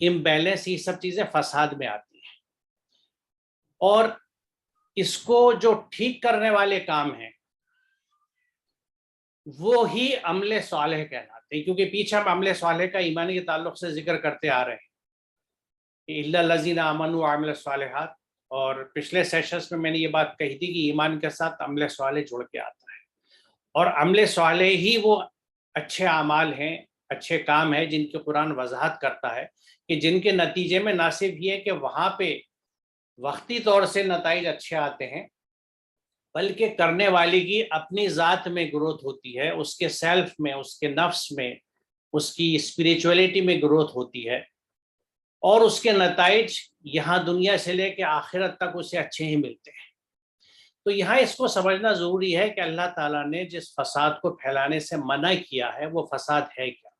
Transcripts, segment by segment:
Imbalance, یہ سب چیزیں فساد میں آتی ہیں، اور اس کو جو ٹھیک کرنے والے کام ہیں وہ ہی عمل صالح کہلاتے ہیں، کیونکہ پیچھے ہم عمل صالح کا ایمانی کے تعلق سے ذکر کرتے آ رہے ہیں کہ الا الذین آمنوا وعملوا الصالحات، اور پچھلے سیشنز میں نے یہ بات کہی تھی کہ ایمان کے ساتھ عمل صالح جڑ کے آتا ہے، اور عمل صالح ہی وہ اچھے اعمال ہیں، اچھے کام ہیں جن کی قرآن وضاحت کرتا ہے کہ جن کے نتیجے میں نہ صرف یہ کہ وہاں پہ وقتی طور سے نتائج اچھے آتے ہیں، بلکہ کرنے والے کی اپنی ذات میں گروتھ ہوتی ہے، اس کے سیلف میں، اس کے نفس میں، اس کی اسپریچولیٹی میں گروتھ ہوتی ہے، اور اس کے نتائج یہاں دنیا سے لے کے آخرت تک اسے اچھے ہی ملتے ہیں۔ تو یہاں اس کو سمجھنا ضروری ہے کہ اللہ تعالیٰ نے جس فساد کو پھیلانے سے منع کیا ہے وہ فساد ہے کیا،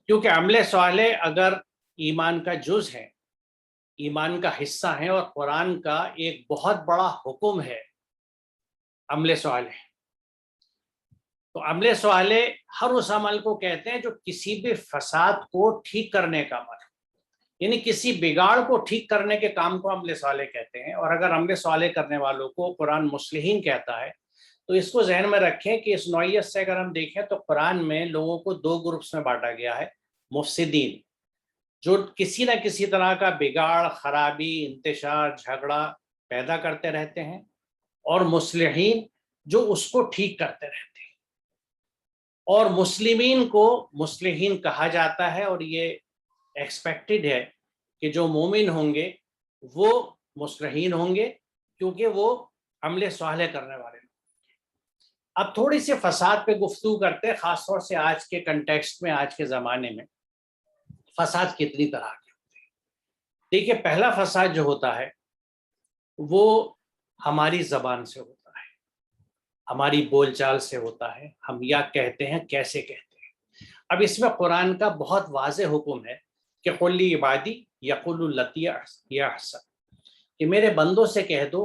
کیونکہ عمل صالح اگر ایمان کا جز ہے، ایمان کا حصہ ہے، اور قرآن کا ایک بہت بڑا حکم ہے عمل صالح، تو عمل صالح ہر اس عمل کو کہتے ہیں جو کسی بھی فساد کو ٹھیک کرنے کا عمل ہے، یعنی کسی بگاڑ کو ٹھیک کرنے کے کام کو عمل صالح کہتے ہیں۔ اور اگر عمل صالح کرنے والوں کو قرآن مصلحین کہتا ہے تو اس کو ذہن میں رکھیں کہ اس نوعیت سے اگر ہم دیکھیں تو قرآن میں لوگوں کو دو گروپس میں بانٹا گیا ہے: مفسدین، جو کسی نہ کسی طرح کا بگاڑ، خرابی، انتشار، جھگڑا پیدا کرتے رہتے ہیں، اور مصلحین، جو اس کو ٹھیک کرتے رہتے ہیں۔ اور مسلمین کو مصلحین کہا جاتا ہے، اور یہ ایکسپیکٹڈ ہے کہ جو مومن ہوں گے وہ مصلحین ہوں گے، کیونکہ وہ عمل صالح کرنے والے ہیں۔ اب تھوڑی سی فساد پہ گفتگو کرتے ہیں، خاص طور سے آج کے کنٹیکسٹ میں، آج کے زمانے میں فساد کتنی طرح کے ہوتے ہیں۔ دیکھیے، پہلا فساد جو ہوتا ہے وہ ہماری زبان سے ہوتا ہے، ہماری بول چال سے ہوتا ہے، ہم یا کہتے ہیں کیسے کہتے ہیں۔ اب اس میں قرآن کا بہت واضح حکم ہے کہ قل لعبادی یقولوا التی ہی احسن، کہ میرے بندوں سے کہہ دو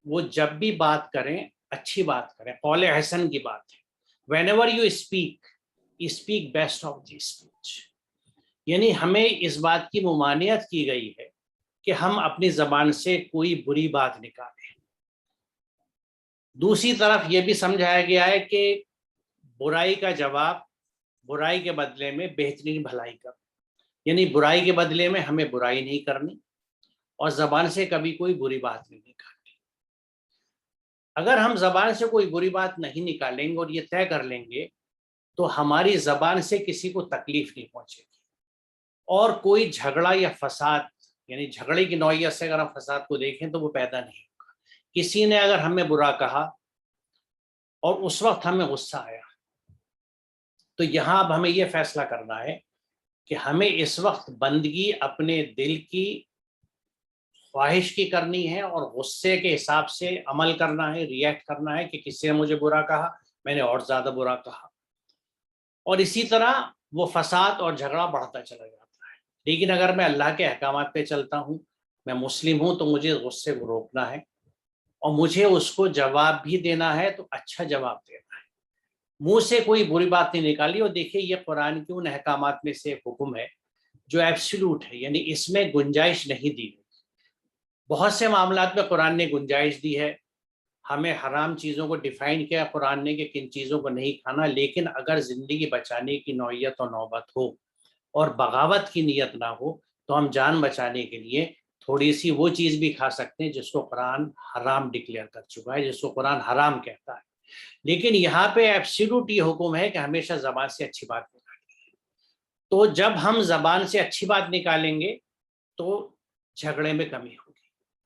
وہ جب بھی بات کریں اچھی بات کریں، قول احسن کی بات ہے۔ whenever you speak best of the speech، یعنی ہمیں اس بات کی ممانعت کی گئی ہے کہ ہم اپنی زبان سے کوئی بری بات نکالیں۔ دوسری طرف یہ بھی سمجھایا گیا ہے کہ برائی کا جواب برائی کے بدلے میں بہترین بھلائی کرو، یعنی برائی کے بدلے میں ہمیں برائی نہیں کرنی، اور زبان سے کبھی کوئی بری بات نہیں نکالنی۔ اگر ہم زبان سے کوئی بری بات نہیں نکالیں گے اور یہ طے کر لیں گے تو ہماری زبان سے کسی کو تکلیف نہیں پہنچے گی، اور کوئی جھگڑا یا فساد، یعنی جھگڑے کی نوعیت سے اگر ہم فساد کو دیکھیں تو وہ پیدا نہیں ہوگا۔ کسی نے اگر ہمیں برا کہا اور اس وقت ہمیں غصہ آیا، تو یہاں اب ہمیں یہ فیصلہ کرنا ہے کہ ہمیں اس وقت بندگی اپنے دل کی خواہش کی کرنی ہے، اور غصے کے حساب سے عمل کرنا ہے، ریئیکٹ کرنا ہے کہ کسی نے مجھے برا کہا، میں نے اور زیادہ برا کہا، اور اسی طرح وہ فساد اور جھگڑا بڑھتا چلا جاتا ہے۔ لیکن اگر میں اللہ کے احکامات پہ چلتا ہوں، میں مسلم ہوں، تو مجھے غصے کو روکنا ہے، اور مجھے اس کو جواب بھی دینا ہے تو اچھا جواب دینا ہے، منہ سے کوئی بری بات نہیں نکالی۔ اور دیکھیے، یہ قرآن کے ان احکامات میں سے ایک حکم ہے جو ایبسولوٹ ہے، یعنی اس میں گنجائش نہیں دی گئی۔ بہت سے معاملات میں قرآن نے گنجائش دی ہے، ہمیں حرام چیزوں کو ڈیفائن کیا قرآن نے کہ کن چیزوں کو نہیں کھانا، لیکن اگر زندگی بچانے کی نوعیت اور نوبت ہو اور بغاوت کی نیت نہ ہو تو ہم جان بچانے کے لیے تھوڑی سی وہ چیز بھی کھا سکتے ہیں جس کو قرآن حرام ڈکلیئر کر چکا ہے، جس کو قرآن حرام کہتا ہے۔ لیکن یہاں پہ ایبسولوٹ یہ حکم ہے کہ ہمیشہ زبان سے اچھی بات نکالیں گے۔ تو جب ہم زبان سے اچھی بات نکالیں گے تو جھگڑے میں کمی ہوگی،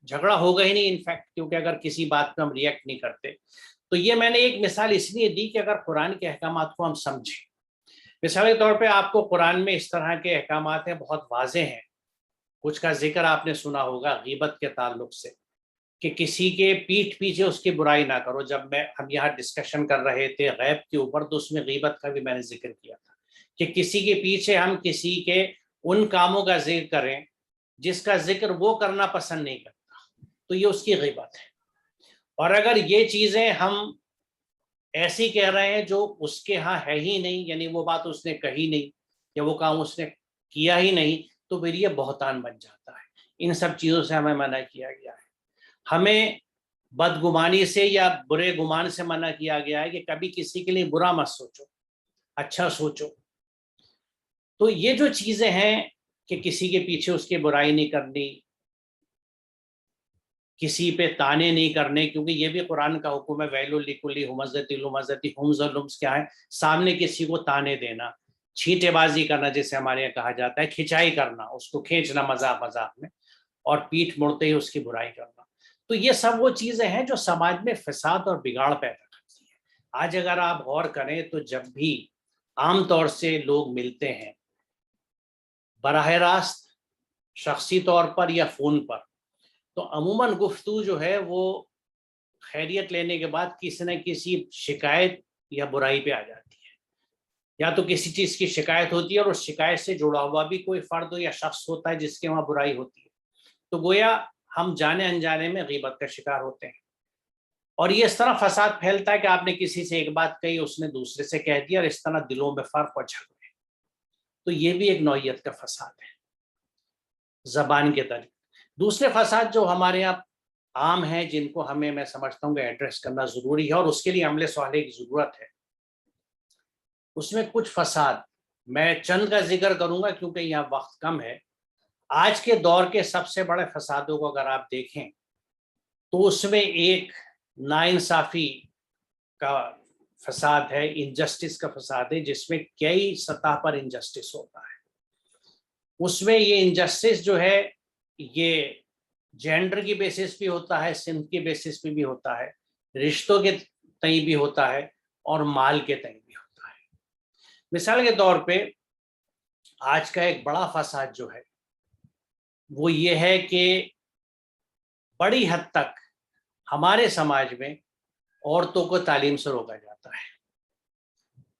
جھگڑا ہوگا ہی نہیں انفیکٹ، کیونکہ اگر کسی بات پہ ہم ریئیکٹ نہیں کرتے۔ تو یہ میں نے ایک مثال اس لیے دی کہ اگر قرآن کے احکامات کو ہم سمجھیں، مثال کے طور پہ آپ کو قرآن میں اس طرح کے احکامات ہیں، بہت واضح ہیں، کچھ کا ذکر آپ نے سنا ہوگا غیبت کے تعلق سے، کہ کسی کے پیٹھ پیچھے اس کی برائی نہ کرو۔ جب ہم یہاں ڈسکشن کر رہے تھے غیب کے اوپر تو اس میں غیبت کا بھی میں نے ذکر کیا تھا کہ کسی کے پیچھے ہم کسی کے ان کاموں کا ذکر کریں جس کا ذکر وہ کرنا پسند نہیں کرتا، تو یہ اس کی غیبت ہے۔ اور اگر یہ چیزیں ہم ایسی کہہ رہے ہیں جو اس کے ہاں ہے ہی نہیں، یعنی وہ بات اس نے کہی نہیں یا وہ کام اس نے کیا ہی نہیں، تو پھر یہ بہتان بن جاتا ہے. ان سب چیزوں سے ہمیں منع کیا گیا ہے. ہمیں بدگمانی سے یا برے گمان سے منع کیا گیا ہے کہ کبھی کسی کے لیے برا مت سوچو, اچھا سوچو. تو یہ جو چیزیں ہیں کہ کسی کے پیچھے اس کی برائی نہیں کرنی, کسی پہ تانے نہیں کرنے, کیونکہ یہ بھی قرآن کا حکم ہے, ویل لکل ہمزۃ لمزۃ ہمز لمز کیا ہے, سامنے کسی کو تانے دینا, چھینٹے بازی کرنا جسے ہمارے یہاں کہا جاتا ہے, کھنچائی کرنا, اس کو کھینچنا مذاق مذاق میں, اور پیٹھ مڑتے ہی اس کی برائی کرنا. تو یہ سب وہ چیزیں ہیں جو سماج میں فساد اور بگاڑ پیدا کرتی ہیں. آج اگر آپ غور کریں تو جب بھی عام طور سے لوگ ملتے ہیں براہ راست شخصی طور پر یا فون پر, تو عموماً گفتگو جو ہے وہ خیریت لینے کے بعد کسی نہ کسی شکایت یا برائی پہ آ جاتی ہے. یا تو کسی چیز کی شکایت ہوتی ہے اور اس شکایت سے جڑا ہوا بھی کوئی فرد یا شخص ہوتا ہے جس کے وہاں برائی ہوتی ہے, تو گویا ہم جانے انجانے میں غیبت کا شکار ہوتے ہیں. اور یہ اس طرح فساد پھیلتا ہے کہ آپ نے کسی سے ایک بات کہی, اس نے دوسرے سے کہہ دیا, اور اس طرح دلوں میں فرق اور جھگڑے. تو یہ بھی ایک نوعیت کا فساد ہے زبان کے طریقے. دوسرے فساد جو ہمارے یہاں عام ہیں, جن کو ہمیں میں سمجھتا ہوں کہ ایڈریس کرنا ضروری ہے اور اس کے لیے عمل صالح کی ضرورت ہے, اس میں کچھ فساد میں چند کا ذکر کروں گا کیونکہ یہاں وقت کم ہے. آج کے دور کے سب سے بڑے فسادوں کو اگر آپ دیکھیں تو اس میں ایک ناانصافی کا فساد ہے, انجسٹس کا فساد ہے, جس میں کئی سطح پر انجسٹس ہوتا ہے. اس میں یہ انجسٹس جو ہے یہ جینڈر کی بیسس پہ ہوتا ہے, سمت کی بیسس پہ بھی ہوتا ہے, رشتوں کے تئیں بھی ہوتا ہے, اور مال کے تئیں بھی ہوتا ہے. مثال کے طور پہ آج کا ایک بڑا فساد جو ہے وہ یہ ہے کہ بڑی حد تک ہمارے سماج میں عورتوں کو تعلیم سے روکا جاتا ہے.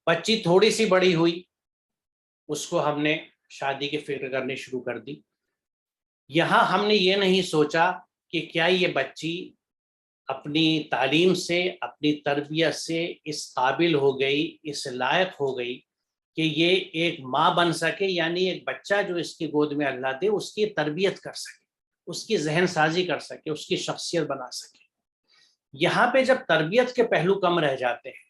بچی تھوڑی سی بڑی ہوئی, اس کو ہم نے شادی کی فکر کرنی شروع کر دی. یہاں ہم نے یہ نہیں سوچا کہ کیا یہ بچی اپنی تعلیم سے, اپنی تربیت سے اس قابل ہو گئی, اس لائق ہو گئی کہ یہ ایک ماں بن سکے, یعنی ایک بچہ جو اس کی گود میں اللہ دے اس کی تربیت کر سکے, اس کی ذہن سازی کر سکے, اس کی شخصیت بنا سکے. یہاں پہ جب تربیت کے پہلو کم رہ جاتے ہیں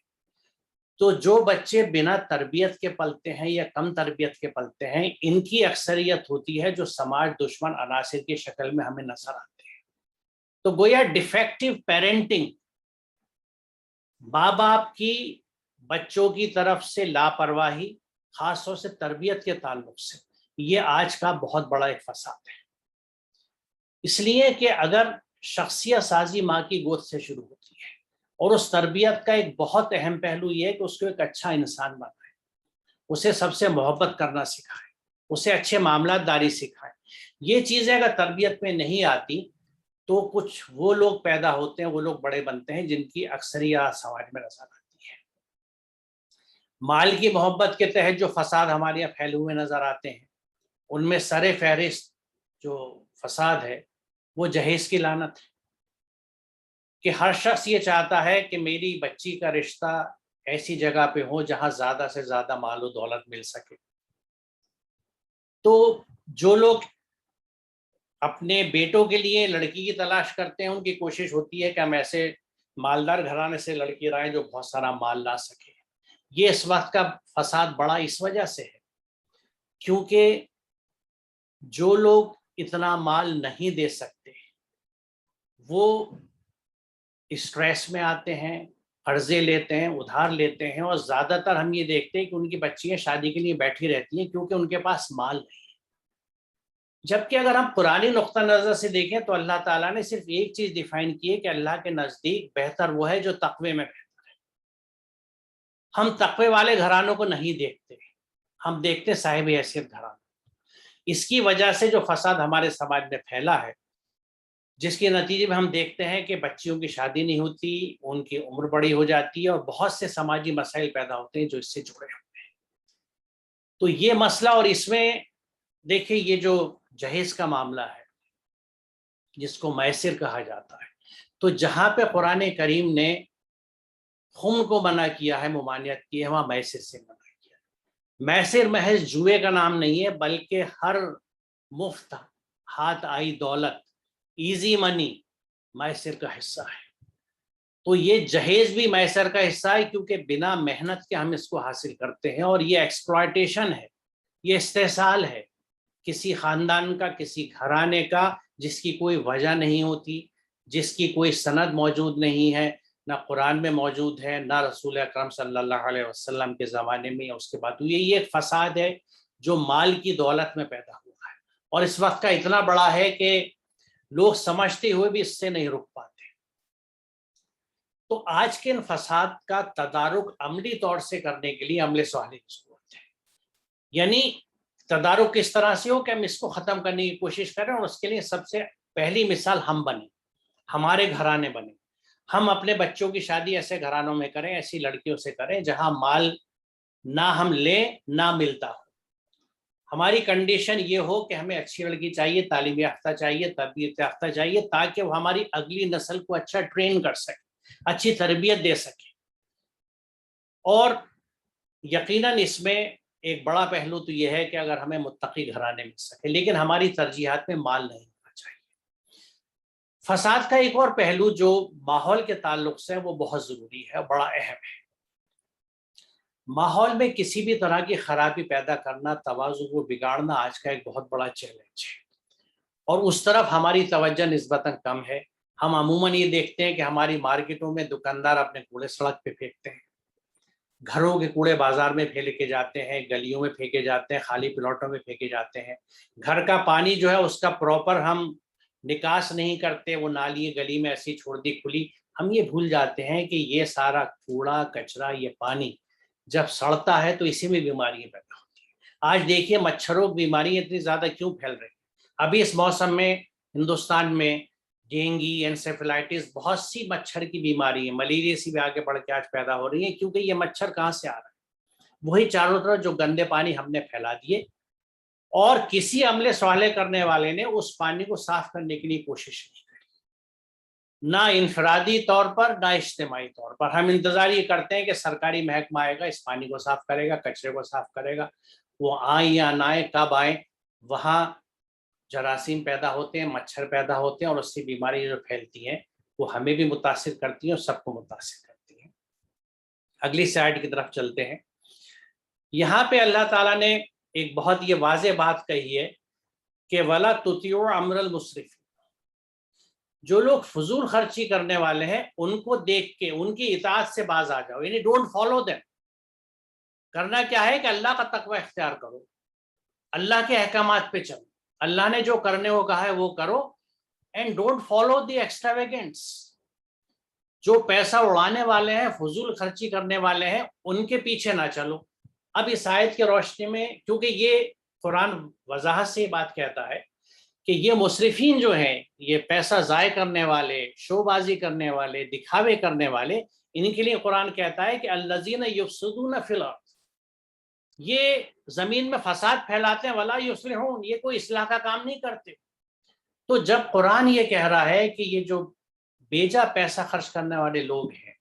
تو جو بچے بنا تربیت کے پلتے ہیں یا کم تربیت کے پلتے ہیں, ان کی اکثریت ہوتی ہے جو سماج دشمن عناصر کی شکل میں ہمیں نظر آتے ہیں. تو گویا ڈیفیکٹو پیرنٹنگ, ماں باپ کی بچوں کی طرف سے لاپرواہی, خاص طور سے تربیت کے تعلق سے, یہ آج کا بہت بڑا ایک فساد ہے. اس لیے کہ اگر شخصیت سازی ماں کی گود سے شروع ہوتی ہے, اور اس تربیت کا ایک بہت اہم پہلو یہ ہے کہ اس کو ایک اچھا انسان بنائے, اسے سب سے محبت کرنا سکھائے, اسے اچھے معاملات داری سکھائے. یہ چیزیں اگر تربیت میں نہیں آتی تو کچھ وہ لوگ پیدا ہوتے ہیں, وہ لوگ بڑے بنتے ہیں جن کی اکثریت سماج میں نظر آتی ہے. مال کی محبت کے تحت جو فساد ہمارے یہاں پھیلے ہوئے نظر آتے ہیں, ان میں سر فہرست جو فساد ہے وہ جہیز کی لعنت ہے, کہ ہر شخص یہ چاہتا ہے کہ میری بچی کا رشتہ ایسی جگہ پہ ہو جہاں زیادہ سے زیادہ مال و دولت مل سکے. تو جو لوگ اپنے بیٹوں کے لیے لڑکی کی تلاش کرتے ہیں, ان کی کوشش ہوتی ہے کہ ہم ایسے مالدار گھرانے سے لڑکی لائیں جو بہت سارا مال لا سکے. یہ اس وقت کا فساد بڑا اس وجہ سے ہے کیونکہ جو لوگ اتنا مال نہیں دے سکتے وہ اسٹریس میں آتے ہیں, قرضے لیتے ہیں, ادھار لیتے ہیں, اور زیادہ تر ہم یہ دیکھتے ہیں کہ ان کی بچیاں شادی کے لیے بیٹھی رہتی ہیں کیونکہ ان کے پاس مال نہیں ہے. جبکہ اگر ہم پرانی نقطہ نظر سے دیکھیں تو اللہ تعالیٰ نے صرف ایک چیز ڈیفائن کی ہے کہ اللہ کے نزدیک بہتر وہ ہے جو تقوی میں بہتر ہے. ہم تقوی والے گھرانوں کو نہیں دیکھتے, ہم دیکھتے صاحب حیثیت گھرانوں. اس کی وجہ سے جو فساد ہمارے سماج میں پھیلا ہے, جس کے نتیجے میں ہم دیکھتے ہیں کہ بچیوں کی شادی نہیں ہوتی, ان کی عمر بڑی ہو جاتی ہے, اور بہت سے سماجی مسائل پیدا ہوتے ہیں جو اس سے جڑے ہوتے ہیں. تو یہ مسئلہ, اور اس میں دیکھیں یہ جو جہیز کا معاملہ ہے جس کو میسر کہا جاتا ہے, تو جہاں پہ قرآن کریم نے خم کو منع کیا ہے, ممانعت کی ہے, وہاں میسر سے منع کیا ہے. میسر محض جوئے کا نام نہیں ہے بلکہ ہر مفت ہاتھ آئی دولت، ایزی منی میسر کا حصہ ہے. تو یہ جہیز بھی میسر کا حصہ ہے، کیونکہ بنا محنت کے ہم اس کو حاصل کرتے ہیں، اور یہ ایکسپلائٹیشن ہے، یہ استحصال ہے کسی خاندان کا، کسی گھرانے کا، جس کی کوئی وجہ نہیں ہوتی، جس کی کوئی سند موجود نہیں ہے، نہ قرآن میں موجود ہے، نہ رسول اکرم صلی اللہ علیہ وسلم کے زمانے میں یا اس کے بعد. یہ ایک فساد ہے جو مال کی دولت میں پیدا ہوا ہے، اور اس وقت کا اتنا بڑا ہے کہ لوگ سمجھتے ہوئے بھی اس سے نہیں رک پاتے. تو آج کے ان فساد کا تدارک عملی طور سے کرنے کے لیے عمل صالح کی ضرورت ہے. یعنی تدارک کس طرح سے ہو کہ ہم اس کو ختم کرنے کی کوشش کریں، اور اس کے لیے سب سے پہلی مثال ہم بنیں، ہمارے گھرانے بنیں. ہم اپنے بچوں کی شادی ایسے گھرانوں میں کریں، ایسی لڑکیوں سے کریں جہاں مال نہ ہم لیں نہ ملتا ہو. ہماری کنڈیشن یہ ہو کہ ہمیں اچھی لڑکی چاہیے، تعلیم یافتہ چاہیے، تربیت یافتہ چاہیے، تاکہ وہ ہماری اگلی نسل کو اچھا ٹرین کر سکے، اچھی تربیت دے سکے. اور یقیناً اس میں ایک بڑا پہلو تو یہ ہے کہ اگر ہمیں متقی گھرانے مل سکے، لیکن ہماری ترجیحات میں مال نہیں ہونا چاہیے. فساد کا ایک اور پہلو جو ماحول کے تعلق سے وہ بہت ضروری ہے، بڑا اہم ہے. ماحول میں کسی بھی طرح کی خرابی پیدا کرنا، توازن کو بگاڑنا آج کا ایک بہت بڑا چیلنج ہے، اور اس طرف ہماری توجہ نسبتاً کم ہے. ہم عموماً یہ دیکھتے ہیں کہ ہماری مارکیٹوں میں دکاندار اپنے کوڑے سڑک پہ پھینکتے ہیں، گھروں کے کوڑے بازار میں پھینکے جاتے ہیں، گلیوں میں پھینکے جاتے ہیں، خالی پلاٹوں میں پھینکے جاتے ہیں. گھر کا پانی جو ہے اس کا پراپر ہم نکاس نہیں کرتے، وہ نالی گلی میں ایسی چھوڑ دی کھلی. ہم یہ بھول جاتے ہیں کہ یہ سارا کوڑا کچرا، یہ پانی جب سڑتا ہے تو اسی میں بیماریاں پیدا ہوتی ہیں. آج دیکھیے مچھروں کی بیماریاں اتنی زیادہ کیوں پھیل رہی ہیں. ابھی اس موسم میں ہندوستان میں ڈینگی، انسیفلائٹس، بہت سی مچھر کی بیماری ہیں، ملیریا سے بھی آگے بڑھ کے آج پیدا ہو رہی ہیں. کیونکہ یہ مچھر کہاں سے آ رہا ہے؟ وہی چاروں طرف جو گندے پانی ہم نے پھیلا دیے، اور کسی عمل صالح کرنے والے نے اس پانی کو صاف کرنے کے لیے کوشش نہیں کی، نہ انفرادی طور پر نہ اجتماعی طور پر. ہم انتظار یہ کرتے ہیں کہ سرکاری محکمہ آئے گا، اس پانی کو صاف کرے گا، کچرے کو صاف کرے گا. وہ آئیں یا نہ آئیں، کب آئیں، وہاں جراثیم پیدا ہوتے ہیں، مچھر پیدا ہوتے ہیں، اور اس سے بیماری جو پھیلتی ہیں وہ ہمیں بھی متاثر کرتی ہیں اور سب کو متاثر کرتی ہیں. اگلی سلائیڈ کی طرف چلتے ہیں. یہاں پہ اللہ تعالیٰ نے ایک بہت یہ واضح بات کہی ہے کہ وَلَا تُطِيعُوا أَمْرَ الْمُسْرِفِينَ. جو لوگ فضول خرچی کرنے والے ہیں ان کو دیکھ کے ان کی اطاعت سے باز آ جاؤ، یعنی ڈونٹ فالو دیم. کرنا کیا ہے کہ اللہ کا تقوی اختیار کرو، اللہ کے احکامات پہ چلو، اللہ نے جو کرنے کو کہا ہے وہ کرو. And don't follow the extravagants. جو پیسہ اڑانے والے ہیں، فضول خرچی کرنے والے ہیں، ان کے پیچھے نہ چلو. اب اس آیت کی روشنی میں، کیونکہ یہ قرآن وضاحت سے یہ بات کہتا ہے کہ یہ مسرفین جو ہیں، یہ پیسہ ضائع کرنے والے، شو بازی کرنے والے، دکھاوے کرنے والے، ان کے لیے قرآن کہتا ہے کہ الذین یفسدون فی الارض، یہ زمین میں فساد پھیلاتے ہیں، ولا یصلحون، یہ کوئی اصلاح کا کام نہیں کرتے. تو جب قرآن یہ کہہ رہا ہے کہ یہ جو بیجا پیسہ خرچ کرنے والے لوگ ہیں،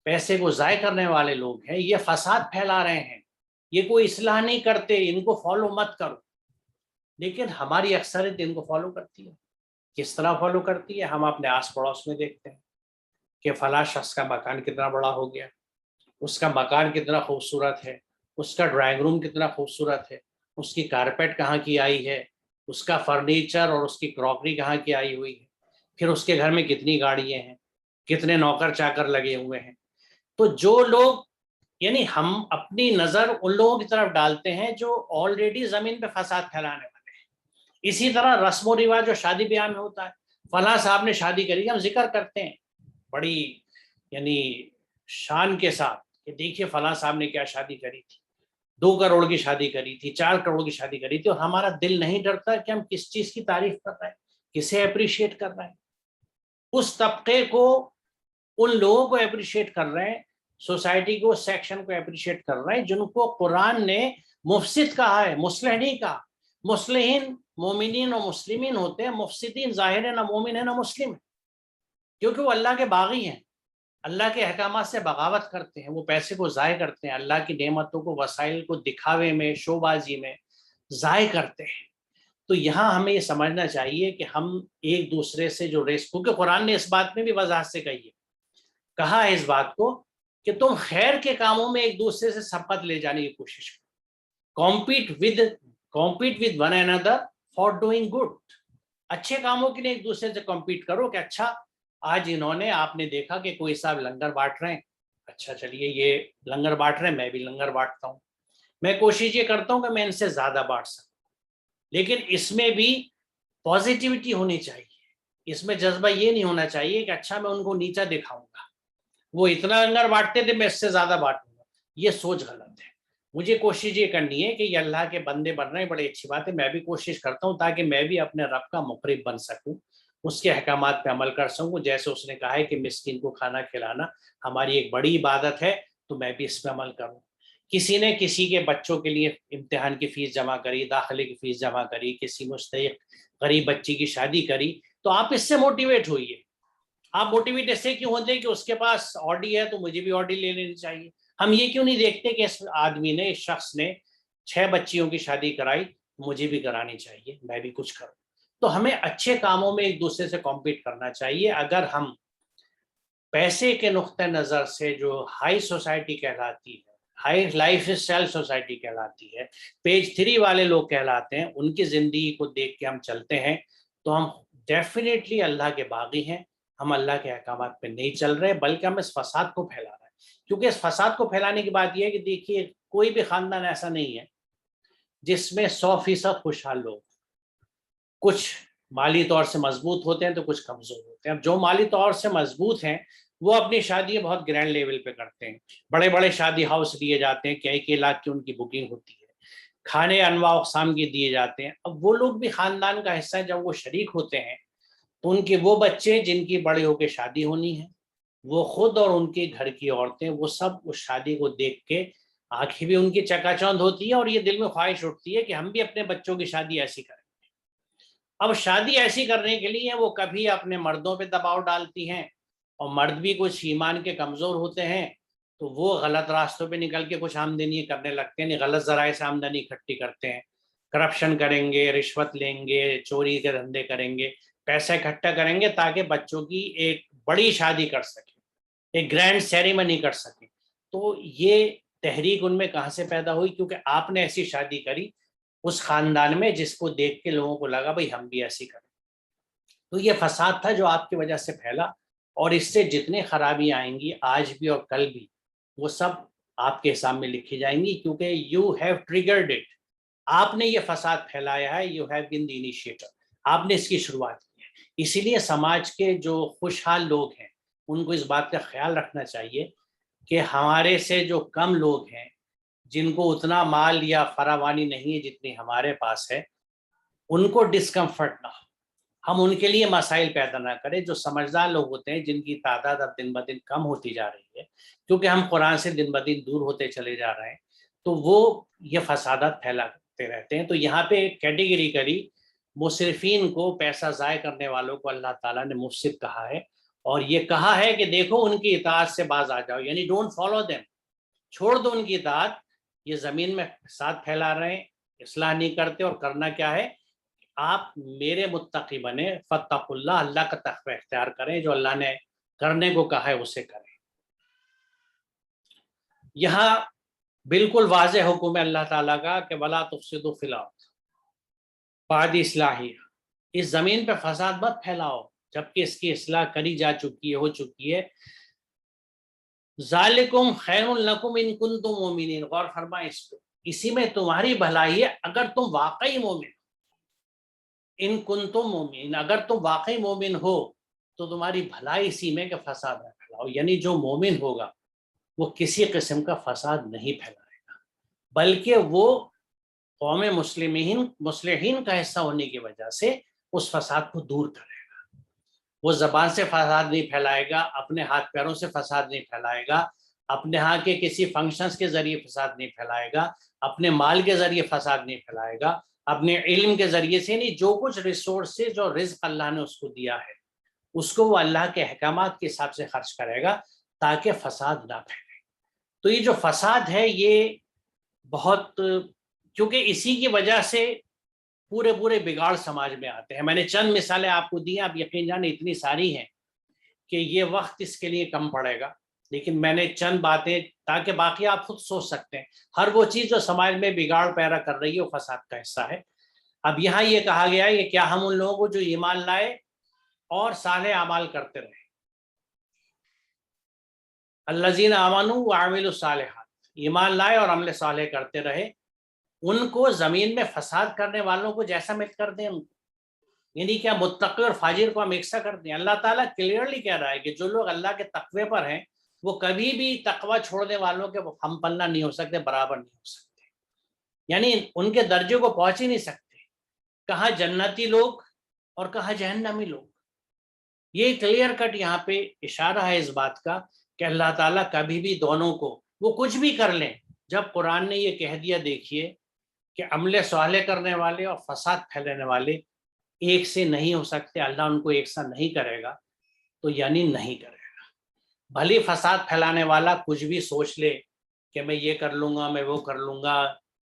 پیسے کو ضائع کرنے والے لوگ ہیں، یہ فساد پھیلا رہے ہیں، یہ کوئی اصلاح نہیں کرتے، ان کو فالو مت کرو. لیکن ہماری اکثریت ان کو فالو کرتی ہے. کس طرح فالو کرتی ہے؟ ہم اپنے آس پڑوس میں دیکھتے ہیں کہ فلاں شخص کا مکان کتنا بڑا ہو گیا، اس کا مکان کتنا خوبصورت ہے، اس کا ڈرائنگ روم کتنا خوبصورت ہے، اس کی کارپیٹ کہاں کی آئی ہے، اس کا فرنیچر اور اس کی کراکری کہاں کی آئی ہوئی ہے، پھر اس کے گھر میں کتنی گاڑیاں ہیں، کتنے نوکر چاکر لگے ہوئے ہیں. تو جو لوگ، یعنی ہم اپنی نظر ان لوگوں کی طرف ڈالتے ہیں جو آلریڈی زمین پہ فساد پھیلانے والے ہیں. اسی طرح رسم و رواج جو شادی بیاہ میں ہوتا ہے، فلاں صاحب نے شادی کری، ہم ذکر کرتے ہیں بڑی یعنی شان کے ساتھ کہ دیکھیے فلاں صاحب نے کیا شادی کری تھی، 2 کروڑ کی شادی کری تھی، 4 کروڑ کی شادی کری تھی. اور ہمارا دل نہیں ڈرتا کہ ہم کس چیز کی تعریف کر رہے ہیں، کسے اپریشیٹ کر رہے ہیں. اس طبقے کو، ان لوگوں کو اپریشیٹ کر رہے ہیں، سوسائٹی کو، سیکشن کو اپریشیٹ کر رہے ہیں جن کو قرآن نے مفسد کہا ہے، مصلح نہیں کہا. مصلحین مومنین و مسلمین ہوتے ہیں، مفسدین ظاہر ہے نہ مومن ہے نہ مسلم ہے، کیونکہ وہ اللہ کے باغی ہیں، اللہ کے احکامات سے بغاوت کرتے ہیں، وہ پیسے کو ضائع کرتے ہیں، اللہ کی نعمتوں کو، وسائل کو دکھاوے میں، شو بازی میں ضائع کرتے ہیں. تو یہاں ہمیں یہ سمجھنا چاہیے کہ ہم ایک دوسرے سے جو ریس، کیونکہ قرآن نے اس بات میں بھی وضاحت سے کہا ہے اس بات کو کہ تم خیر کے کاموں میں ایک دوسرے سے سبقت لے جانے کی کوشش کرو، compete with one another for doing good. اچھے کاموں کے لیے ایک دوسرے سے کمپیٹ کرو کہ اچھا آج انہوں نے، آپ نے دیکھا کہ کوئی صاحب لنگر بانٹ رہے ہیں، اچھا چلیے یہ لنگر بانٹ رہے ہیں، میں بھی لنگر بانٹتا ہوں، میں کوشش یہ کرتا ہوں کہ میں ان سے زیادہ بانٹ سکوں، لیکن اس میں بھی پازیٹیوٹی ہونی چاہیے، اس میں جذبہ یہ نہیں ہونا چاہیے کہ اچھا میں ان کو نیچا دکھاؤں گا، وہ اتنا لنگر بانٹتے تھے میں اس سے زیادہ بانٹوں گا، یہ سوچ غلط ہے۔ مجھے کوشش یہ کرنی ہے کہ یہ اللہ کے بندے بن رہے ہیں، بڑی اچھی بات ہے، میں بھی کوشش کرتا ہوں تاکہ میں بھی اپنے رب کا مقرب بن سکوں، اس کے احکامات پہ عمل کر سکوں، جیسے اس نے کہا ہے کہ مسکین کو کھانا کھلانا ہماری ایک بڑی عبادت ہے، تو میں بھی اس پہ عمل کروں۔ کسی نے کسی کے بچوں کے لیے امتحان کی فیس جمع کری، داخلے کی فیس جمع کری، کسی مستحق غریب بچی کی شادی کری، تو آپ اس سے موٹیویٹ ہوئیے۔ آپ موٹیویٹ ایسے کیوں ہوتے ہیں کہ اس کے پاس آڈی ہے تو مجھے بھی آڈی لے لینی چاہیے؟ ہم یہ کیوں نہیں دیکھتے کہ اس آدمی نے، اس شخص نے 6 بچیوں کی شادی کرائی، مجھے بھی کرانی چاہیے، میں بھی کچھ کروں۔ تو ہمیں اچھے کاموں میں ایک دوسرے سے کمپیٹ کرنا چاہیے۔ اگر ہم پیسے کے نقطہ نظر سے، جو ہائی سوسائٹی کہلاتی ہے، ہائی لائف اسٹائل سوسائٹی کہلاتی ہے، پیج 3 والے لوگ کہلاتے ہیں، ان کی زندگی کو دیکھ کے ہم چلتے ہیں، تو ہم ڈیفینیٹلی اللہ کے باغی ہیں، ہم اللہ کے احکامات پہ نہیں چل رہے، بلکہ ہم اس فساد کو پھیلا رہے ہیں۔ کیونکہ اس فساد کو پھیلانے کی بات یہ ہے کہ دیکھیے کوئی بھی خاندان ایسا نہیں ہے جس میں 100% خوشحال لوگ، کچھ مالی طور سے مضبوط ہوتے ہیں تو کچھ کمزور ہوتے ہیں۔ اب جو مالی طور سے مضبوط ہیں وہ اپنی شادی بہت گرینڈ لیول پہ کرتے ہیں، بڑے بڑے شادی ہاؤس لیے جاتے ہیں، کئی لاکھ کی ان کی بکنگ ہوتی ہے، کھانے انواع اقسام کے دیے جاتے ہیں۔ اب وہ لوگ بھی خاندان کا حصہ ہیں، جب وہ شریک ہوتے ہیں تو ان کے وہ بچے جن کی بڑے ہو کے شادی ہونی ہے، وہ خود اور ان کے گھر کی عورتیں، وہ سب اس شادی کو دیکھ کے آنکھیں بھی ان کی چکا چوندھ ہوتی ہے، اور یہ دل میں خواہش اٹھتی ہے کہ ہم بھی اپنے بچوں کی شادی ایسی کریں۔ اب شادی ایسی کرنے کے لیے وہ کبھی اپنے مردوں پہ دباؤ ڈالتی ہیں، اور مرد بھی کچھ ایمان کے کمزور ہوتے ہیں تو وہ غلط راستوں پہ نکل کے کچھ آمدنی کرنے لگتے ہیں، غلط ذرائع سے آمدنی اکٹھی کرتے ہیں، کرپشن کریں گے، رشوت لیں گے، چوری کے دھندے کریں گے، پیسہ اکٹھا کریں گے تاکہ بچوں کی ایک بڑی شادی کر سکیں، ایک گرینڈ سیریمنی کر سکیں۔ تو یہ تحریک ان میں کہاں سے پیدا ہوئی؟ کیونکہ آپ نے ایسی شادی کری اس خاندان میں جس کو دیکھ کے لوگوں کو لگا بھائی ہم بھی ایسی کریں۔ تو یہ فساد تھا جو آپ کی وجہ سے پھیلا، اور اس سے جتنے خرابیاں آئیں گی آج بھی اور کل بھی، وہ سب آپ کے حساب میں لکھی جائیں گی، کیونکہ یو ہیو ٹریگرڈ اٹ، آپ نے یہ فساد پھیلایا ہے، you have been the initiator, آپ نے اس کی شروعات کی ہے۔ اسی لیے سماج کے جو خوشحال لوگ ہیں ان کو اس بات کا خیال رکھنا چاہیے کہ ہمارے سے جو کم لوگ ہیں، جن کو اتنا مال یا فراوانی نہیں ہے جتنی ہمارے پاس ہے، ان کو ڈسکمفرٹ نہ ہو، ہم ان کے لیے مسائل پیدا نہ کریں۔ جو سمجھدار لوگ ہوتے ہیں جن کی تعداد اب دن بدن کم ہوتی جا رہی ہے، کیونکہ ہم قرآن سے دن بدن دور ہوتے چلے جا رہے ہیں، تو وہ یہ فسادات پھیلاتے رہتے ہیں۔ تو یہاں پہ کیٹیگری کری، مصرفین کو، پیسہ ضائع کرنے والوں کو اللہ تعالیٰ نے مفسد کہا ہے، اور یہ کہا ہے کہ دیکھو ان کی اطاعت سے باز آ جاؤ، یعنی ڈونٹ فالو دیم، چھوڑ دو ان کی اطاعت، یہ زمین میں فساد پھیلا رہے ہیں، اصلاح نہیں کرتے، اور کرنا کیا ہے؟ آپ میرے متقی بنے، فاتقوا اللہ، اللہ کا تقوی اختیار کریں، جو اللہ نے کرنے کو کہا ہے اسے کریں۔ یہاں بالکل واضح حکم ہے اللہ تعالیٰ کا کہ وَلَا تُفْسِدُوا فِي الْأَرْضِ بَعْدَ إِصْلَاحِهَا، اس زمین پہ فساد مت پھیلاؤ جبکہ اس کی اصلاح کری جا چکی ہے، ہو چکی ہے۔ ذالکم خیر لکم ان کنتم مومنین، غور فرمائیں اس پہ، اسی میں تمہاری بھلائی ہے اگر تم واقعی مومن، ان کنتم مومن، اگر تم واقعی مومن ہو تو تمہاری بھلائی اسی میں کہ فساد نہ پھیلاؤ، یعنی جو مومن ہوگا وہ کسی قسم کا فساد نہیں پھیلائے گا، بلکہ وہ قوم مصلحین کا حصہ ہونے کی وجہ سے اس فساد کو دور کرے گا۔ وہ زبان سے فساد نہیں پھیلائے گا، اپنے ہاتھ پیروں سے فساد نہیں پھیلائے گا، اپنے ہاں کے کسی فنکشنز کے ذریعے فساد نہیں پھیلائے گا، اپنے مال کے ذریعے فساد نہیں پھیلائے گا، اپنے علم کے ذریعے سے نہیں، جو کچھ ریسورسز اور رزق اللہ نے اس کو دیا ہے اس کو وہ اللہ کے احکامات کے حساب سے خرچ کرے گا تاکہ فساد نہ پھیلے۔ تو یہ جو فساد ہے یہ بہت، کیونکہ اسی کی وجہ سے پورے بگاڑ سماج میں آتے ہیں. میں نے چند مثالیں آپ کو دی ہیں, آپ یقین جانیں اتنی ساری ہیں کہ یہ وقت اس کے لیے کم پڑے گا, لیکن میں نے چند باتیں تاکہ باقی آپ خود سوچ سکتے ہیں. ہر وہ چیز جو سماج میں بگاڑ پیدا کر رہی ہے وہ فساد کا حصہ ہے. اب یہاں یہ کہا گیا ہے کہ کیا ہم ان لوگوں کو جو ایمان لائے اور صالح اعمال کرتے رہے, الذین آمنوا وعملوا الصالحات, ایمان لائے اور عمل صالح کرتے رہے, ان کو زمین میں فساد کرنے والوں کو جیسا مت کر دیں ان کو, یعنی کیا متقی اور فاجر کو ہم ایکسا کر دیں؟ اللہ تعالیٰ کلیئرلی کہہ رہا ہے کہ جو لوگ اللہ کے تقوی پر ہیں وہ کبھی بھی تقوی چھوڑنے والوں کے ہم پلہ نہیں ہو سکتے, برابر نہیں ہو سکتے, یعنی ان کے درجے کو پہنچ ہی نہیں سکتے. کہاں جنتی لوگ اور کہاں جہنمی لوگ. یہ کلیئر کٹ یہاں پہ اشارہ ہے اس بات کا کہ اللہ تعالیٰ کبھی بھی دونوں کو, وہ کچھ بھی کر لیں, جب قرآن نے یہ کہہ دیا دیکھیے کہ عمل صالح کرنے والے اور فساد پھیلانے والے ایک سے نہیں ہو سکتے, اللہ ان کو ایک سا نہیں کرے گا, تو یعنی نہیں کرے گا. بھلی فساد پھیلانے والا کچھ بھی سوچ لے کہ میں یہ کر لوں گا, میں وہ کر لوں گا,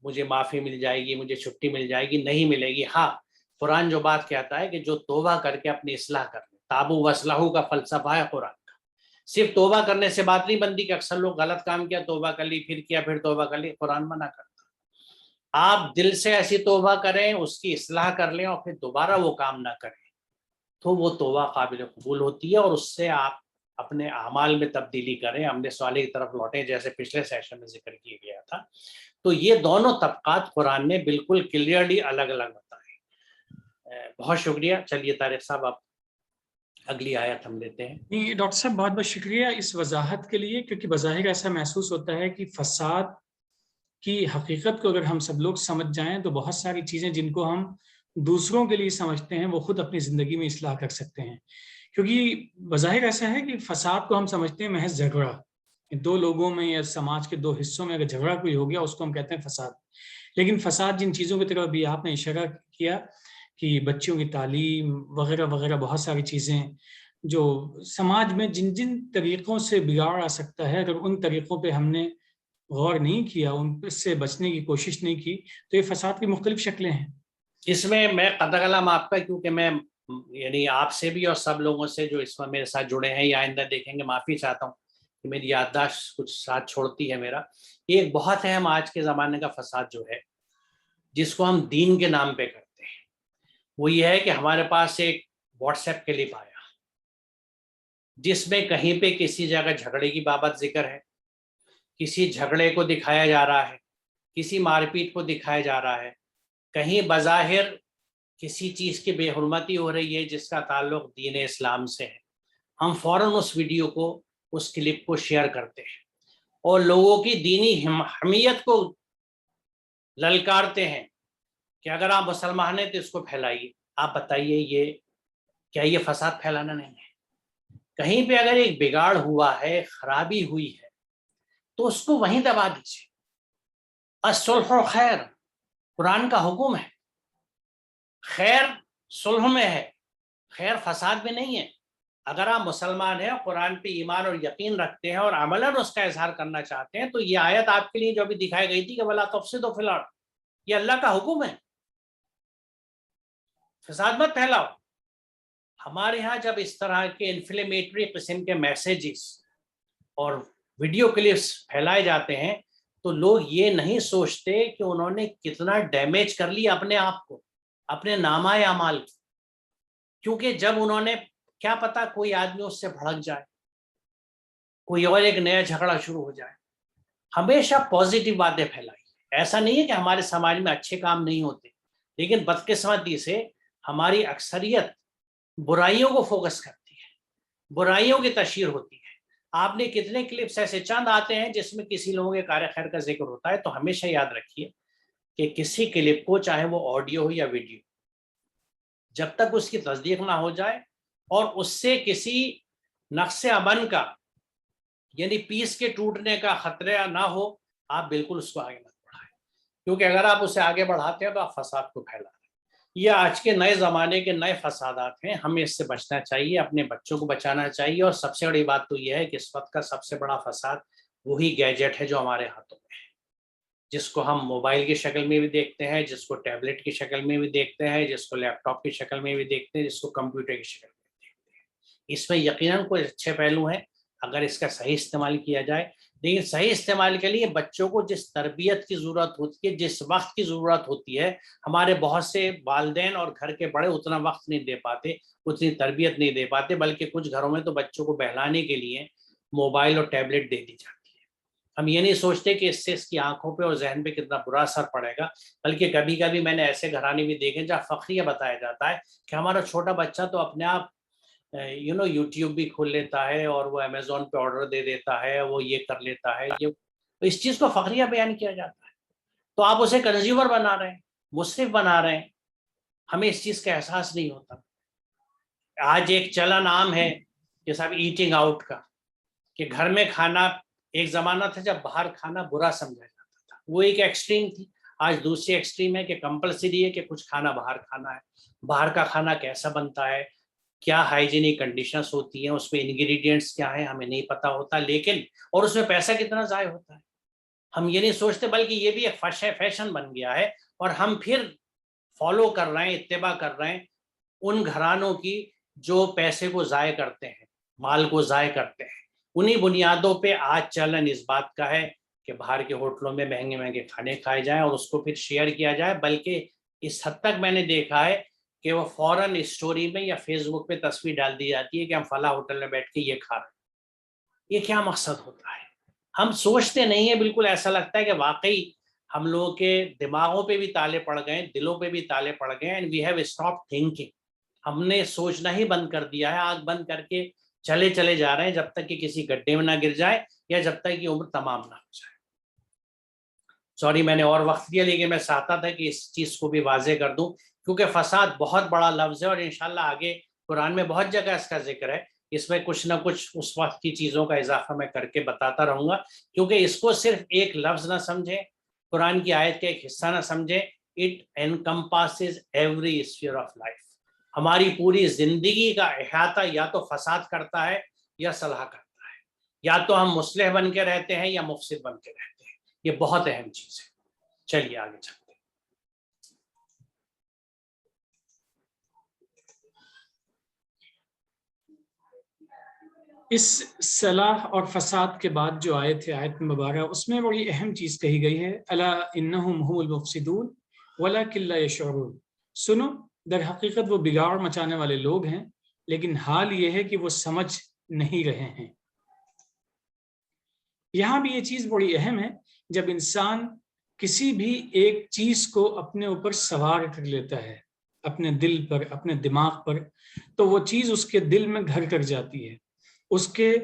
مجھے معافی مل جائے گی, مجھے چھٹی مل جائے گی, نہیں ملے گی. ہاں, قرآن جو بات کہتا ہے کہ جو توبہ کر کے اپنی اصلاح کر لے, تابو وصلحو کا فلسفہ ہے قرآن کا. صرف توبہ کرنے سے بات نہیں بنتی کہ اکثر لوگ غلط کام کیا, توبہ کر لی, پھر کیا, پھر توبہ کر لی. قرآن منع کرتا, آپ دل سے ایسی توبہ کریں, اس کی اصلاح کر لیں اور پھر دوبارہ وہ کام نہ کریں, تو وہ توبہ قابل قبول ہوتی ہے, اور اس سے آپ اپنے اعمال میں تبدیلی کریں, عمل صالح کی طرف لوٹیں, جیسے پچھلے سیشن میں ذکر کیا گیا تھا. تو یہ دونوں طبقات قرآن نے بالکل کلیئرلی الگ الگ بتائے. بہت شکریہ. چلیے طارق صاحب آپ اگلی آیت ہم لیتے ہیں. نہیں ڈاکٹر صاحب, بہت بہت شکریہ اس وضاحت کے لیے, کیونکہ بظاہر ایسا محسوس ہوتا ہے کہ فساد کی حقیقت کو اگر ہم سب لوگ سمجھ جائیں تو بہت ساری چیزیں جن کو ہم دوسروں کے لیے سمجھتے ہیں وہ خود اپنی زندگی میں اصلاح کر سکتے ہیں. کیونکہ بظاہر ایسا ہے کہ فساد کو ہم سمجھتے ہیں محض جھگڑا, دو لوگوں میں یا سماج کے دو حصوں میں اگر جھگڑا کوئی ہو گیا اس کو ہم کہتے ہیں فساد. لیکن فساد جن چیزوں کی طرف بھی آپ نے اشارہ کیا کہ بچوں کی تعلیم وغیرہ وغیرہ, بہت ساری چیزیں جو سماج میں جن جن طریقوں سے بگاڑ آ سکتا ہے, اگر ان طریقوں پہ ہم نے غور نہیں کیا, ان سے بچنے کی کوشش نہیں کی, تو یہ فساد کی مختلف شکلیں ہیں. اس میں میں قطع کلام آپ کا, کیونکہ میں یعنی آپ سے بھی اور سب لوگوں سے جو اس میں میرے ساتھ جڑے ہیں یا آئندہ دیکھیں گے, معافی چاہتا ہوں کہ میری یادداشت کچھ ساتھ چھوڑتی ہے میرا. یہ ایک بہت اہم آج کے زمانے کا فساد جو ہے, جس کو ہم دین کے نام پہ کرتے ہیں, وہ یہ ہے کہ ہمارے پاس ایک واٹس ایپ کلپ آیا جس میں کہیں پہ کسی جگہ جھگڑے کی بابت ذکر ہے, کسی جھگڑے کو دکھایا جا رہا ہے, کسی مار پیٹ کو دکھایا جا رہا ہے, کہیں بظاہر کسی چیز کی بے حرمتی ہو رہی ہے جس کا تعلق دین اسلام سے ہے. ہم فوراً اس ویڈیو کو, اس کلپ کو شیئر کرتے ہیں اور لوگوں کی دینی حمیت کو للکارتے ہیں کہ اگر آپ مسلمان ہیں تو اس کو پھیلائیے. آپ بتائیے یہ کیا یہ فساد پھیلانا نہیں ہے؟ کہیں پہ اگر ایک بگاڑ ہوا ہے, خرابی ہوئی ہے, تو اس کو وہیں دبا دیجیے. الصلح خیر, قرآن کا حکم ہے. خیر صلح میں ہے, خیر فساد میں نہیں ہے. اگر آپ مسلمان ہیں, قرآن پہ ایمان اور یقین رکھتے ہیں اور عملاً اس کا اظہار کرنا چاہتے ہیں, تو یہ آیت آپ کے لیے جو ابھی دکھائی گئی تھی کہ وَلَا تُفْسِدُوا فِي الْأَرْضِ, یہ اللہ کا حکم ہے, فساد مت پھیلاؤ. ہمارے ہاں جب اس طرح کے انفلیمیٹری قسم کے میسیجز اور ویڈیو کلپس پھیلائے جاتے ہیں تو لوگ یہ نہیں سوچتے کہ انہوں نے کتنا ڈیمیج کر لیا اپنے آپ کو, اپنے نامہ اعمال کو. کیونکہ جب انہوں نے, کیا پتا کوئی آدمی اس سے بھڑک جائے, کوئی اور ایک نیا جھگڑا شروع ہو جائے. ہمیشہ پازیٹیو باتیں پھیلائیں. ایسا نہیں ہے کہ ہمارے سماج میں اچھے کام نہیں ہوتے, لیکن بدقسمتی سے ہماری اکثریت برائیوں کو فوکس کرتی ہے, برائیوں کی تشہیر ہوتی ہے. آپ نے کتنے کلپس ایسے چند آتے ہیں جس میں کسی لوگوں کے کار خیر کا ذکر ہوتا ہے, تو ہمیشہ یاد رکھیے کہ کسی کلپ کو, چاہے وہ آڈیو ہو یا ویڈیو, جب تک اس کی تصدیق نہ ہو جائے اور اس سے کسی نقص امن کا یعنی پیس کے ٹوٹنے کا خطرہ نہ ہو, آپ بالکل اس کو آگے مت بڑھائیں. کیونکہ اگر آپ اسے آگے بڑھاتے ہیں تو آپ فساد کو پھیلا رہے ہیں. یہ آج کے نئے زمانے کے نئے فسادات ہیں, ہمیں اس سے بچنا چاہیے, اپنے بچوں کو بچانا چاہیے. اور سب سے بڑی بات تو یہ ہے کہ اس وقت کا سب سے بڑا فساد وہی گیجٹ ہے جو ہمارے ہاتھوں میں ہے. جس کو ہم موبائل کی شکل میں بھی دیکھتے ہیں، جس کو ٹیبلٹ کی شکل میں بھی دیکھتے ہیں، جس کو لیپ ٹاپ کی شکل میں بھی دیکھتے ہیں، جس کو کمپیوٹر کی شکل میں بھی دیکھتے ہیں۔ اس میں یقیناً کچھ اچھے پہلو ہیں اگر اس کا صحیح استعمال کیا جائے، لیکن صحیح استعمال کے لیے بچوں کو جس تربیت کی ضرورت ہوتی ہے، جس وقت کی ضرورت ہوتی ہے، ہمارے بہت سے والدین اور گھر کے بڑے اتنا وقت نہیں دے پاتے، اتنی تربیت نہیں دے پاتے، بلکہ کچھ گھروں میں تو بچوں کو بہلانے کے لیے موبائل اور ٹیبلٹ دے دی جاتی ہے۔ ہم یہ نہیں سوچتے کہ اس سے اس کی آنکھوں پہ اور ذہن پہ کتنا برا اثر پڑے گا، بلکہ کبھی کبھی میں نے ایسے گھرانے بھی دیکھے جہاں فخریہ بتایا جاتا ہے کہ ہمارا چھوٹا بچہ تو اپنے آپ یوٹیوب بھی کھول لیتا ہے اور وہ امیزون پہ آرڈر دے دیتا ہے، وہ یہ کر لیتا ہے، یہ اس چیز کو فخریہ بیان کیا جاتا ہے، تو آپ اسے کنزیومر بنا رہے ہیں، مصرف بنا رہے ہیں، ہمیں اس چیز کا احساس نہیں ہوتا۔ آج ایک چلن عام ہے کہ صاحب ایٹنگ آؤٹ کا، کہ گھر میں کھانا، ایک زمانہ تھا جب باہر کھانا برا سمجھا جاتا تھا، وہ ایک ایکسٹریم تھی۔ آج دوسری ایکسٹریم ہے کہ کمپلسری ہے کہ کچھ کھانا باہر کھانا ہے۔ باہر کا کھانا کیسا بنتا ہے، کیا ہائیجینک کنڈیشنز ہوتی ہیں، اس میں انگریڈینٹس کیا ہیں ہمیں نہیں پتہ ہوتا، لیکن اور اس میں پیسہ کتنا ضائع ہوتا ہے ہم یہ نہیں سوچتے، بلکہ یہ بھی ایک فیشن بن گیا ہے، اور ہم پھر فالو کر رہے ہیں، اتباع کر رہے ہیں ان گھرانوں کی جو پیسے کو ضائع کرتے ہیں، مال کو ضائع کرتے ہیں۔ انہی بنیادوں پہ آج چلن اس بات کا ہے کہ باہر کے ہوٹلوں میں مہنگے مہنگے کھانے کھائے جائیں اور اس کو پھر شیئر کیا جائے، بلکہ اس حد تک میں نے دیکھا ہے کہ وہ فوراً اسٹوری میں یا فیس بک پہ تصویر ڈال دی جاتی ہے کہ ہم فلاں ہوٹل میں بیٹھ کے یہ کھا رہے ہیں۔ یہ کیا مقصد ہوتا ہے؟ ہم سوچتے نہیں ہیں، بالکل ایسا لگتا ہے کہ واقعی ہم لوگوں کے دماغوں پہ بھی تالے پڑ گئے، دلوں پہ بھی تالے پڑ گئے، and we have stop thinking. ہم نے سوچنا ہی بند کر دیا ہے، آنکھ بند کر کے چلے جا رہے ہیں جب تک کہ کسی گڈھے میں نہ گر جائے یا جب تک کہ عمر تمام نہ ہو جائے۔ سوری میں نے اور وقت دیا، لیکن میں چاہتا تھا کہ اس چیز کو بھی واضح کر دوں، کیونکہ فساد بہت بڑا لفظ ہے اور انشاءاللہ آگے قرآن میں بہت جگہ اس کا ذکر ہے، اس میں کچھ نہ کچھ اس وقت کی چیزوں کا اضافہ میں کر کے بتاتا رہوں گا، کیونکہ اس کو صرف ایک لفظ نہ سمجھیں، قرآن کی آیت کا ایک حصہ نہ سمجھیں، it encompasses every sphere of life۔ ہماری پوری زندگی کا احاطہ یا تو فساد کرتا ہے یا صلاح کرتا ہے، یا تو ہم مصلح بن کے رہتے ہیں یا مفسد بن کے رہتے ہیں۔ یہ بہت اہم چیز ہے۔ چلیے آگے چلتے ہیں۔ اس صلاح اور فساد کے بعد جو آیت ہے، آیت مبارکہ، اس میں بڑی اہم چیز کہی گئی ہے، الا انہم هم المفسدون ولکن لا یشعرون۔ سنو، در حقیقت وہ بگاڑ مچانے والے لوگ ہیں، لیکن حال یہ ہے کہ وہ سمجھ نہیں رہے ہیں۔ یہاں بھی یہ چیز بڑی اہم ہے، جب انسان کسی بھی ایک چیز کو اپنے اوپر سوار کر لیتا ہے، اپنے دل پر، اپنے دماغ پر، تو وہ چیز اس کے دل میں گھر کر جاتی ہے، اس کے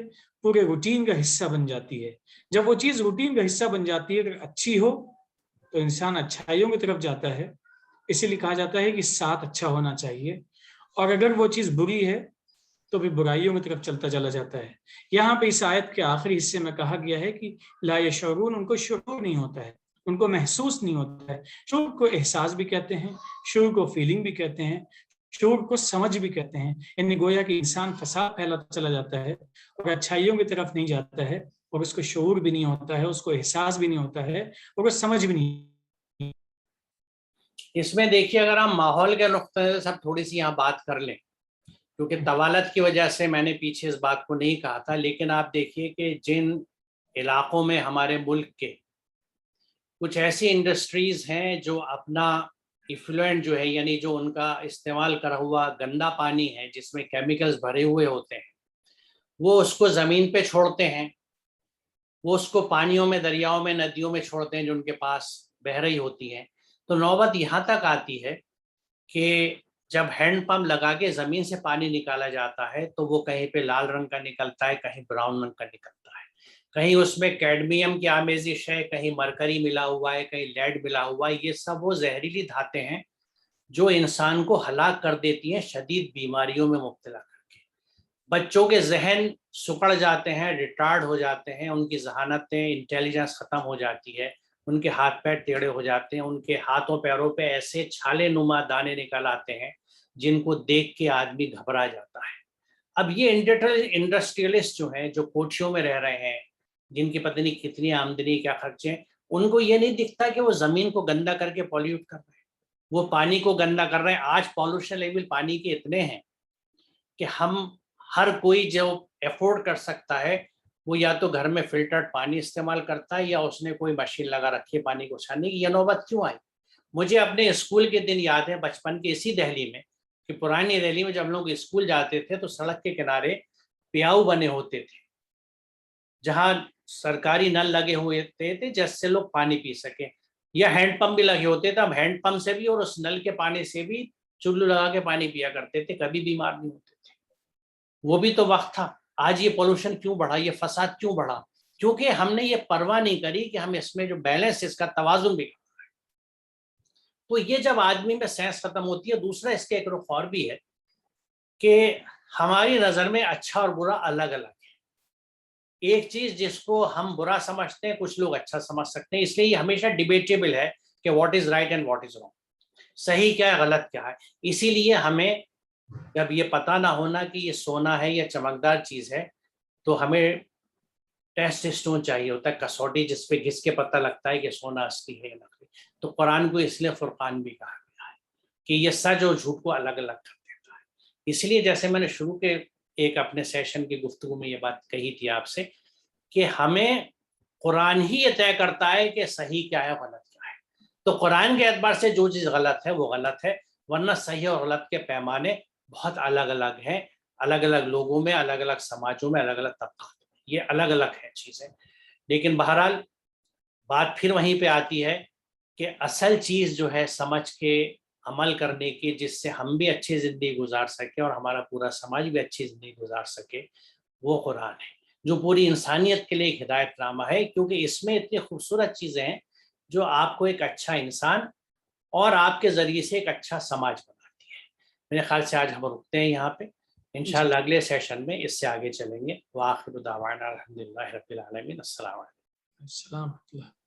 پورے روٹین کا حصہ بن جاتی ہے۔ جب وہ چیز روٹین کا حصہ بن جاتی ہے، اگر اچھی ہو تو انسان اچھائیوں کی طرف جاتا ہے، اسی لیے کہا جاتا ہے کہ ساتھ اچھا ہونا چاہیے، اور اگر وہ چیز بری ہے تو بھی برائیوں کی طرف چلتا چلا جاتا ہے۔ یہاں پہ اس آیت کے آخری حصے میں کہا گیا ہے کہ لا یشعرون، ان کو شعور نہیں ہوتا ہے، ان کو محسوس نہیں ہوتا ہے۔ شعور کو احساس بھی کہتے ہیں، شعور کو فیلنگ بھی کہتے ہیں، شعور کو سمجھ بھی کہتے ہیں، یعنی گویا کہ انسان فساد پھیلاتا چلا جاتا ہے اور اچھائیوں کی طرف نہیں جاتا ہے، اور اس کو شعور بھی نہیں ہوتا ہے، اس کو احساس بھی نہیں ہوتا ہے، اور وہ سمجھ بھی نہیں۔ اس میں دیکھیے، اگر ہم ماحول کے نقطہ سے سب تھوڑی سی یہاں بات کر لیں، کیونکہ طوالت کی وجہ سے میں نے پیچھے اس بات کو نہیں کہا تھا، لیکن آپ دیکھیے کہ جن علاقوں میں ہمارے ملک کے کچھ ایسی انڈسٹریز ہیں جو اپنا ایفلوئنٹ جو ہے، یعنی جو ان کا استعمال کرا ہوا گندا پانی ہے جس میں کیمیکلز بھرے ہوئے ہوتے ہیں، وہ اس کو زمین پہ چھوڑتے ہیں، وہ اس کو پانیوں میں، دریاؤں میں، ندیوں میں چھوڑتے ہیں جو ان کے پاس بہہ رہی ہوتی ہیں۔ تو نوبت یہاں تک آتی ہے کہ جب ہینڈ پمپ لگا کے زمین سے پانی نکالا جاتا ہے تو وہ کہیں پہ لال رنگ کا نکلتا ہے، کہیں براؤن رنگ کا نکلتا ہے، کہیں اس میں کیڈمیم کی آمیزش ہے، کہیں مرکری ملا ہوا ہے، کہیں لیڈ ملا ہوا ہے۔ یہ سب وہ زہریلی دھاتیں ہیں جو انسان کو ہلاک کر دیتی ہیں، شدید بیماریوں میں مبتلا کر کے۔ بچوں کے ذہن سکڑ جاتے ہیں، ریٹارڈ ہو جاتے ہیں، ان کی ذہانتیں، انٹیلیجنس ختم ہو جاتی ہے، ان کے ہاتھ پیر ٹیڑھے ہو جاتے ہیں، ان کے ہاتھوں پیروں پہ ایسے چھالے نما دانے نکل آتے ہیں جن کو دیکھ کے آدمی گھبرا جاتا ہے۔ اب یہ انڈسٹریلسٹ جو ہیں، جو کوٹھیوں میں رہ رہے ہیں، جن کی پتہ نہیں کتنی آمدنی، کیا خرچے ہیں، ان کو یہ نہیں دکھتا کہ وہ زمین کو گندا کر کے پالیوٹ کر رہے ہیں, وہ پانی کو گندا کر رہے ہیں. آج پالوشن لیول پانی کے اتنے ہیں کہ ہم ہر کوئی جو افورڈ کر سکتا ہے وہ یا تو گھر میں فلٹرڈ پانی استعمال کرتا ہے یا اس نے کوئی مشین لگا رکھی ہے پانی کو چھاننے کی. یہ نوبت کیوں آئی؟ مجھے اپنے اسکول کے دن یاد ہے بچپن کے, اسی دہلی میں, کہ پرانی دہلی میں جب ہم لوگ اسکول جاتے تھے تو سڑک کے کنارے پیاؤ بنے ہوتے تھے جہاں سرکاری نل لگے ہوئے تھے جس سے لوگ پانی پی سکیں, یا ہینڈ پمپ بھی لگے ہوتے تھے. ہم ہینڈ پمپ سے بھی اور اس نل کے پانی سے بھی چلو لگا کے پانی پیا کرتے تھے, کبھی بیمار نہیں ہوتے تھے. وہ بھی تو وقت تھا. آج یہ پولوشن کیوں بڑھا, یہ فساد کیوں بڑھا؟ کیونکہ ہم نے یہ پرواہ نہیں کری کہ ہم اس میں جو بیلنس, اس کا توازن بھی. تو یہ جب آدمی میں سینس ختم ہوتی ہے. دوسرا اس کے ایک رخ اور بھی ہے کہ ہماری نظر میں اچھا اور برا الگ الگ ہے. ایک چیز جس کو ہم برا سمجھتے ہیں کچھ لوگ اچھا سمجھ سکتے ہیں, اس لیے یہ ہمیشہ ڈیبیٹیبل ہے کہ what is right and what is wrong, صحیح کیا ہے غلط کیا ہے. اسی لیے ہمیں جب یہ پتہ نہ ہونا کہ یہ سونا ہے یا چمکدار چیز ہے تو ہمیں ٹیسٹ اسٹون چاہیے ہوتا ہے, کسوٹی جس پہ گھس کے پتہ لگتا ہے کہ سونا اصلی ہے یا نقلی. تو قرآن کو اس لیے فرقان بھی کہا گیا ہے کہ یہ سچ اور جھوٹ کو الگ الگ کر دیتا ہے. اس لیے جیسے میں نے شروع کے ایک اپنے سیشن کی گفتگو میں یہ بات کہی تھی آپ سے کہ ہمیں قرآن ہی یہ طے کرتا ہے کہ صحیح کیا ہے غلط کیا ہے. تو قرآن کے اعتبار سے جو چیز غلط ہے وہ غلط ہے, ورنہ صحیح اور غلط کے پیمانے بہت الگ الگ ہیں, الگ الگ لوگوں میں, الگ الگ سماجوں میں, الگ الگ طبقات میں, یہ الگ الگ ہے چیزیں. لیکن بہرحال بات پھر وہیں پہ آتی ہے کہ اصل چیز جو ہے سمجھ کے عمل کرنے کی, جس سے ہم بھی اچھی زندگی گزار سکیں اور ہمارا پورا سماج بھی اچھی زندگی گزار سکے, وہ قرآن ہے جو پوری انسانیت کے لیے ایک ہدایت نامہ ہے. کیونکہ اس میں اتنی خوبصورت چیزیں ہیں جو آپ کو ایک اچھا انسان اور آپ کے ذریعے سے ایک اچھا سماج بناتی ہے. میرے خیال سے آج ہم رکتے ہیں یہاں پہ, انشاءاللہ اگلے سیشن میں اس سے آگے چلیں گے. وآخر دعوانا الحمدللہ رب العالمین. السلام علیکم. السلام.